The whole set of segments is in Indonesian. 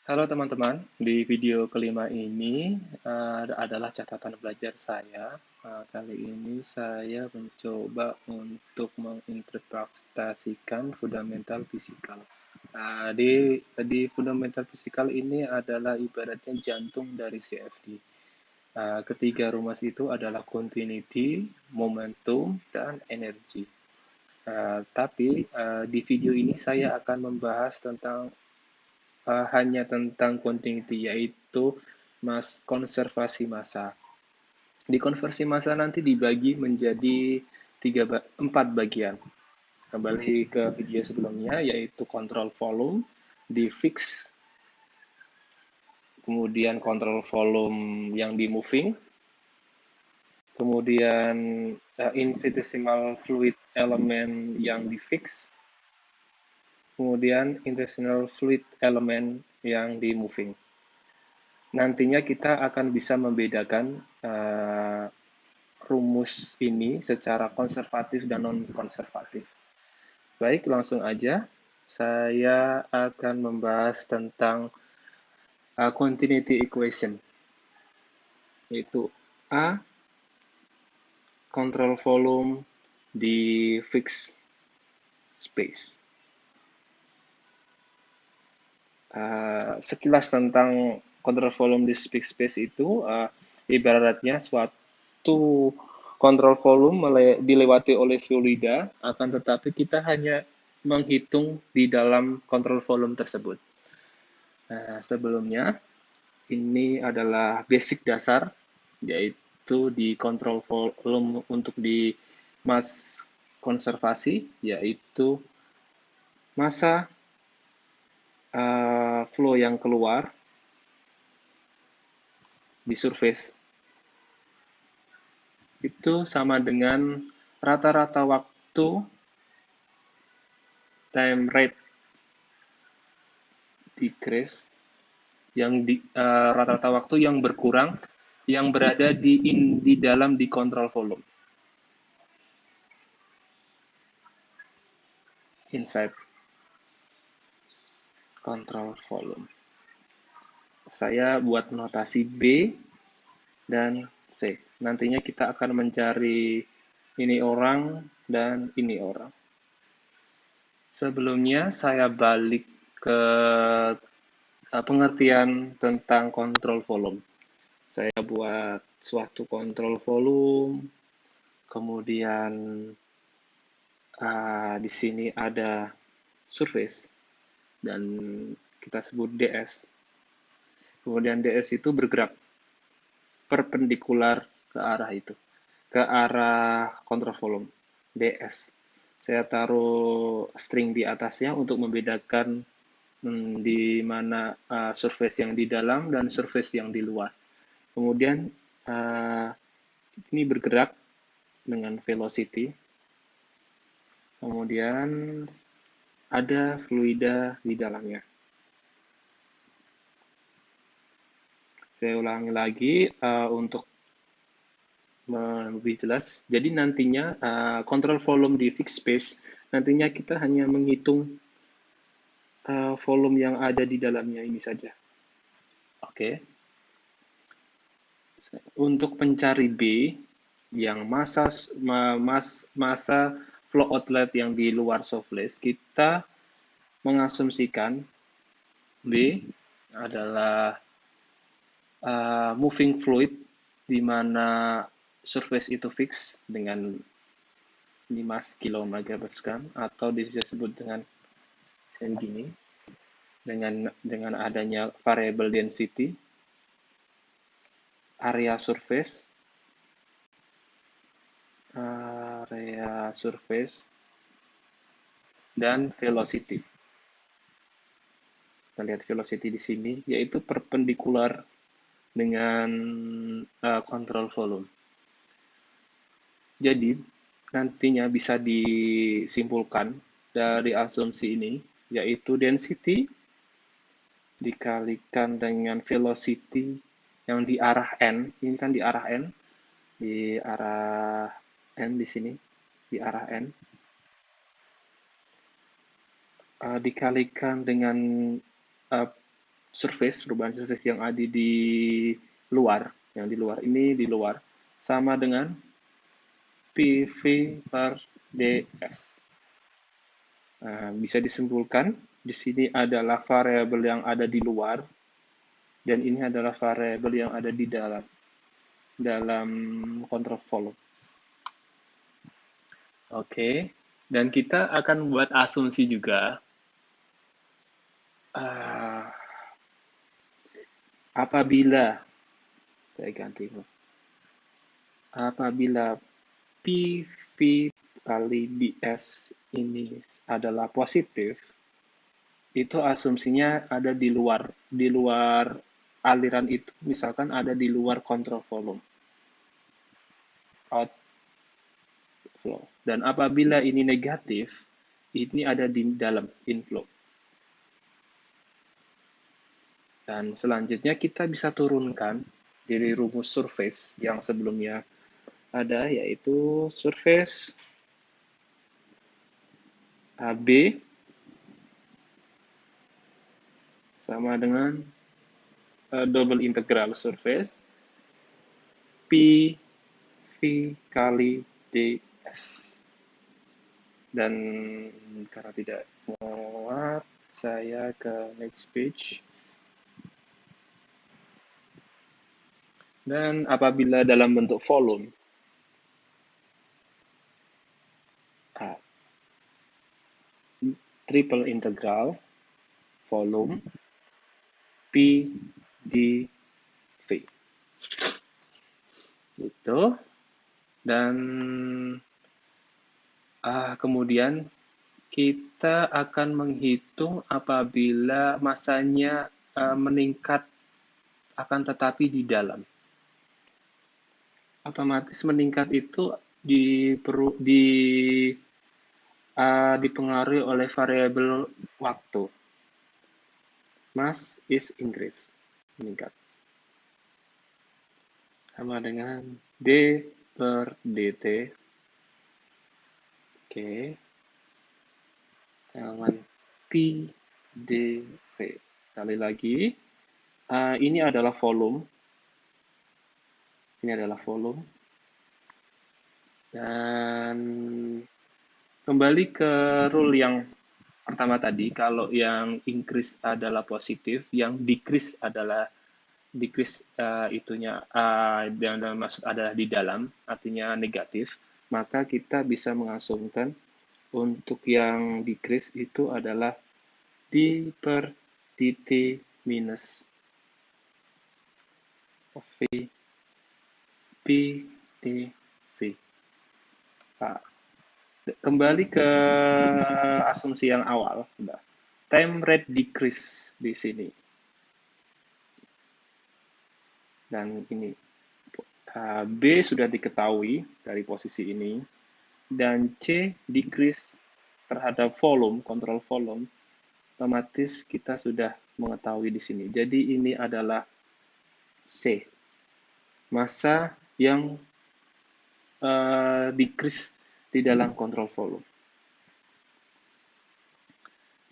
Halo teman-teman, di video kelima ini adalah catatan belajar saya. Kali ini saya mencoba untuk menginterpretasikan fundamental fisikal. Di fundamental fisikal ini adalah ibaratnya jantung dari CFD. Ketiga rumus itu adalah continuity, momentum, dan energi. Tapi di video ini saya akan membahas tentang hanya tentang continuity, yaitu konservasi massa. Di konversi massa nanti dibagi menjadi 4 bagian. Kembali ke video sebelumnya, yaitu kontrol volume, di fix, kemudian kontrol volume yang di moving, kemudian infinitesimal fluid element yang di fix, kemudian infinitesimal fluid element yang di moving. Nantinya kita akan bisa membedakan rumus ini secara konservatif dan non-konservatif. Baik, langsung aja. Saya akan membahas tentang continuity equation, yaitu A, control volume di fixed space. Sekilas tentang control volume di fixed space itu, ibaratnya suatu kontrol volume dilewati oleh fluida, akan tetapi kita hanya menghitung di dalam kontrol volume tersebut. Nah, sebelumnya, ini adalah basic dasar, yaitu di kontrol volume untuk di mass konservasi, yaitu massa flow yang keluar di surface itu sama dengan rata-rata waktu time rate decrease yang rata-rata waktu yang berkurang yang berada di dalam di control volume inside control volume. Saya buat notasi B dan C. Nantinya kita akan mencari ini orang dan ini orang. Sebelumnya saya balik ke pengertian tentang kontrol volume. Saya buat suatu kontrol volume, kemudian di sini ada surface dan kita sebut DS. Kemudian DS itu bergerak perpendikular ke arah itu, ke arah kontrol volume DS. Saya taruh string di atasnya untuk membedakan di mana surface yang di dalam dan surface yang di luar. Kemudian ini bergerak dengan velocity. Kemudian ada fluida di dalamnya. Saya ulangi lagi untuk lebih jelas. Jadi nantinya kontrol volume di fixed space, nantinya kita hanya menghitung volume yang ada di dalamnya ini saja. Oke. Untuk pencari B, yang massa flow outlet yang di luar surface, kita mengasumsikan B adalah moving fluid, di mana surface itu fix dengan 5 km/gram atau disebut dengan gini, dengan adanya variable density, area surface, dan velocity. Kita lihat velocity di sini, yaitu perpendikular dengan control volume. Jadi, nantinya bisa disimpulkan dari asumsi ini, yaitu density dikalikan dengan velocity yang di arah n, ini kan di arah n, di sini, di arah n, dikalikan dengan perubahan surface yang ada di luar, yang di luar ini di luar, sama dengan PV per ds. Nah, bisa disimpulkan, di sini adalah variabel yang ada di luar, dan ini adalah variabel yang ada di dalam control volume. Oke, dan kita akan buat asumsi juga. Ah, apabila, saya ganti, apabila PV kali ds ini adalah positif, itu asumsinya ada di luar aliran itu, misalkan ada di luar control volume, outflow. Dan apabila ini negatif, ini ada di dalam inflow. Dan selanjutnya kita bisa turunkan dari rumus surface yang sebelumnya ada, yaitu surface AB sama dengan double integral surface PV kali ds. Dan karena tidak muat, saya ke next page. Dan apabila dalam bentuk volume, triple integral volume P dV. Itu. Dan kemudian kita akan menghitung apabila masanya meningkat akan tetapi di dalam. Otomatis meningkat itu dipengaruhi oleh variabel waktu. Mass is increase, meningkat. Sama dengan D per dt. Oke. Dengan P dV. Sekali lagi, ini adalah volume. Ini adalah volume. Dan kembali ke rule yang pertama tadi, kalau yang increase adalah positif, yang decrease adalah itunya yang dalam maksud adalah di dalam, artinya negatif, maka kita bisa mengasumsikan untuk yang decrease itu adalah d per dt minus v p dv. Nah, kembali ke asumsi yang awal, time rate decrease di sini. Dan ini B sudah diketahui dari posisi ini, dan C decrease terhadap volume, kontrol volume, otomatis kita sudah mengetahui di sini. Jadi ini adalah C, massa yang decrease di dalam kontrol volume.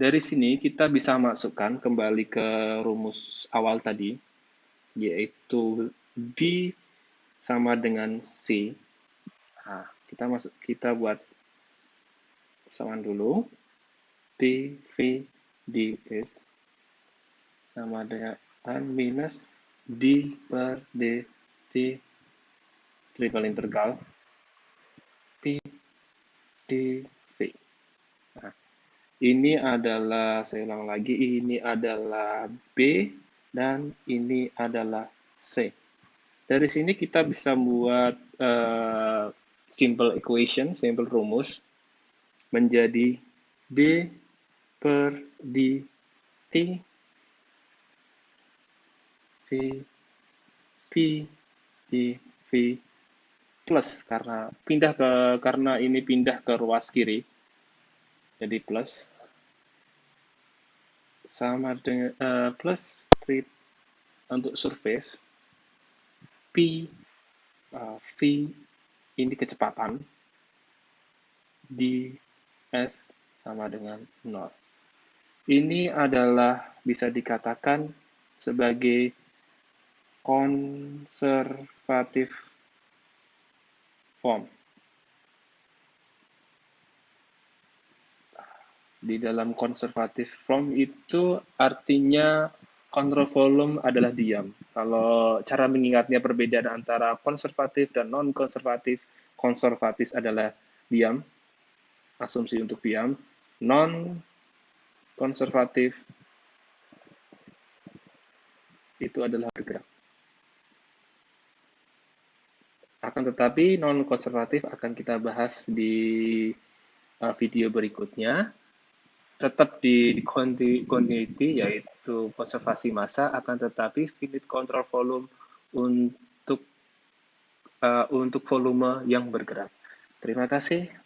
Dari sini kita bisa masukkan kembali ke rumus awal tadi, yaitu B sama dengan C. Nah, kita buat persamaan dulu. PV ds sama dengan minus d per dt triple integral P dV. Nah, ini adalah, saya ulang lagi, ini adalah B dan ini adalah C. Dari sini kita bisa buat simple equation, simple rumus, menjadi D per dt V P dV plus, karena ini pindah ke ruas kiri, jadi plus, sama dengan plus untuk surface P V ini kecepatan, ds sama dengan 0. Ini adalah bisa dikatakan sebagai conservative form. Di dalam conservative form itu artinya control volume adalah diam. Kalau cara mengingatnya perbedaan antara konservatif dan non-konservatif, konservatif adalah diam, asumsi untuk diam. Non-konservatif itu adalah bergerak. Akan tetapi non-konservatif akan kita bahas di video berikutnya. Tetap di continuity, yaitu konservasi massa, akan tetapi finite control volume untuk volume yang bergerak. Terima kasih.